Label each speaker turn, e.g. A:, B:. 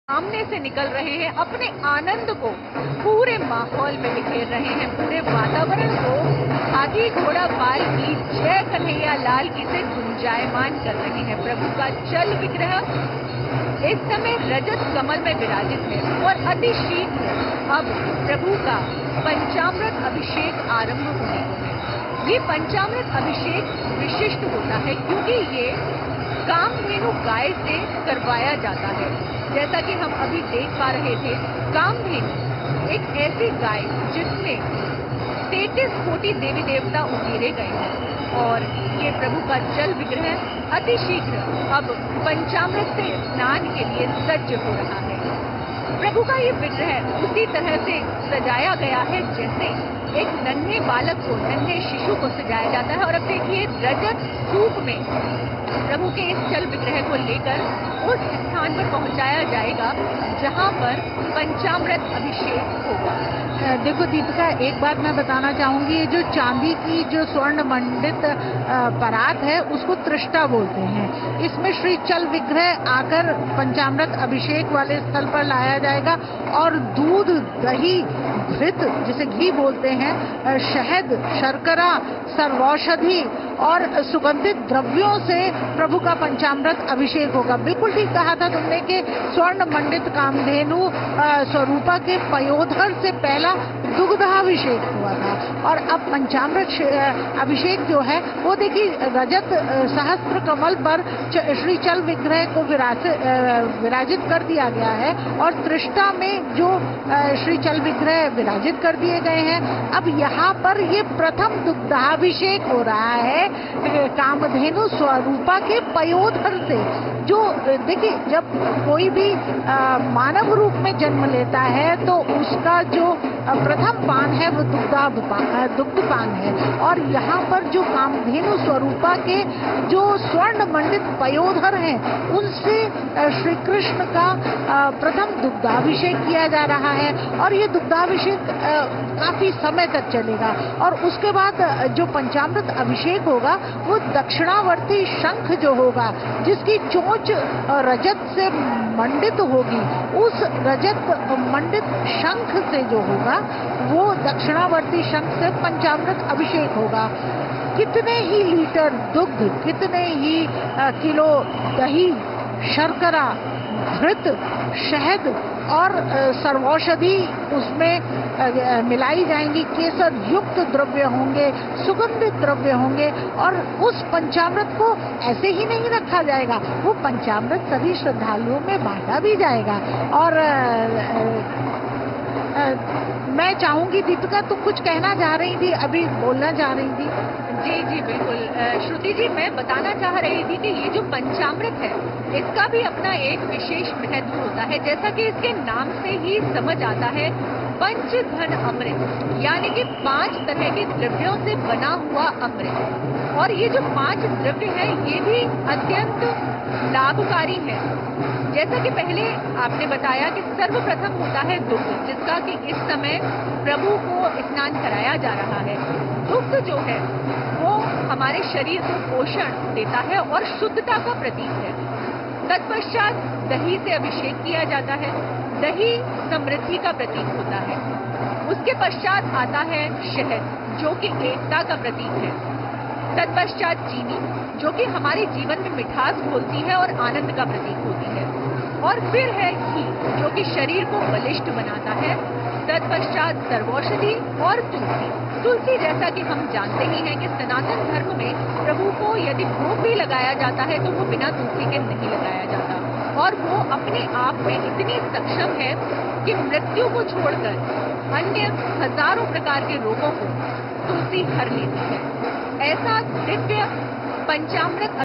A: सामने से निकल रहे हैं, अपने आनंद को पूरे माहौल में बिखेर रहे हैं, पूरे वातावरण को हाथी घोड़ा बाल की जय कन्हैया लाल की से गुंजायमान कर रहे हैं। प्रभु का चल विग्रह इस समय रजत कमल में विराजित है और अति शीघ्र अब प्रभु का पंचामृत अभिषेक आरंभ होने को है। ये पंचामृत अभिषेक विशिष्ट होता है क्योंकि ये कामधेनु गाय से करवाया जाता है। जैसा कि हम अभी देख पा रहे थे, कामधेनु एक ऐसी गाय जिसमें 33 कोटि देवी देवता उकेरे गए हैं और ये प्रभु का जल विग्रह अति शीघ्र अब पंचामृत से स्नान के लिए सज्ज हो रहा है। प्रभु का ये विग्रह उसी तरह से सजाया गया है जैसे एक नन्हे बालक को, नन्हे शिशु को सजाया जाता है। और अब देखिए, रजत सूप में प्रभु के इस जल विग्रह को लेकर उस स्थान पर पहुंचाया जाएगा जहां पर पंचामृत अभिषेक होगा।
B: देखो दीपिका, एक बात मैं बताना चाहूंगी, ये जो चांदी की जो स्वर्ण मंडित परात है उसको त्रिष्टा बोलते हैं। इसमें श्री चल विग्रह आकर पंचामृत अभिषेक वाले स्थल पर लाया जाएगा और दूध, दही, घृत जिसे घी बोलते हैं, शहद, शर्करा, सर्वौषधि और सुगंधित द्रव्यों से प्रभु का पंचामृत अभिषेक होगा। बिल्कुल ठीक कहा था तुमने कि स्वर्ण मंडित कामधेनु स्वरूपा के पयोधर से पहला दुग्धाभिषेक हुआ था और अब पंचामृत अभिषेक जो है वो देखिए रजत सहस्त्र कमल पर श्री चल विग्रह को विराजित कर दिया गया है और त्रिष्टा में जो श्री चल विग्रह विराजित कर दिए गए हैं। अब यहाँ पर ये प्रथम दुग्धाभिषेक हो रहा है कामधेनु स्वरूपा के पयोधर से। जो देखिए, जब कोई भी मानव रूप में जन्म लेता है तो उसका जो प्रथम पान है वो दुग्धपान है और यहाँ पर जो कामधेनु स्वरूपा के जो स्वर्ण मंडित पयोधर हैं उनसे श्री कृष्ण का प्रथम दुग्धाभिषेक किया जा रहा है और ये दुग्धाभिषेक काफी समय तक चलेगा। और उसके बाद जो पंचामृत अभिषेक होगा वो दक्षिणावर्ती शंख जो होगा, जिसकी चोंच रजत से मंडित होगी, उस रजत मंडित शंख से जो होगा वो दक्षिणावर्ती शंख से पंचामृत अभिषेक होगा। कितने ही लीटर दुग्ध, कितने ही किलो दही, शर्करा, घृत, शहद और सर्वौषधि उसमें मिलाई जाएंगी, केसर युक्त द्रव्य होंगे, सुगंधित द्रव्य होंगे और उस पंचामृत को ऐसे ही नहीं रखा जाएगा, वो पंचामृत सभी श्रद्धालुओं में बांटा भी जाएगा। और मैं चाहूंगी दीपिका, तुम कुछ कहना चाह रही थी, अभी बोलना चाह रही थी।
A: जी बिल्कुल श्रुति जी, मैं बताना चाह रही थी कि ये जो पंचामृत है इसका भी अपना एक विशेष महत्व होता है। जैसा कि इसके नाम से ही समझ आता है, पंचघन अमृत, यानी कि 5 तरह के द्रव्यों से बना हुआ अमृत। और ये जो 5 द्रव्य है ये भी अत्यंत लाभकारी है। जैसा कि पहले आपने बताया कि सर्वप्रथम होता है दुग्ध, जिसका कि इस समय प्रभु को स्नान कराया जा रहा है। दुग्ध जो है वो हमारे शरीर को पोषण देता है और शुद्धता का प्रतीक है। तत्पश्चात दही से अभिषेक किया जाता है, दही समृद्धि का प्रतीक होता है। उसके पश्चात आता है शहद, जो कि एकता का प्रतीक है। तत्पश्चात चीनी, जो कि हमारे जीवन में मिठास घोलती है और आनंद का प्रतीक होती है। और फिर है घी, जो कि शरीर को बलिष्ठ बनाता है। तत्पश्चात सर्वौषधि और तुलसी, जैसा कि हम जानते ही हैं कि सनातन धर्म में प्रभु को यदि भोग भी लगाया जाता है तो वो बिना तुलसी के नहीं लगाया जाता और वो अपने आप में इतनी सक्षम है कि मृत्यु को छोड़कर अन्य हजारों प्रकार के रोगों को तुलसी हर लेती है। ऐसा दिव्य पंचामृत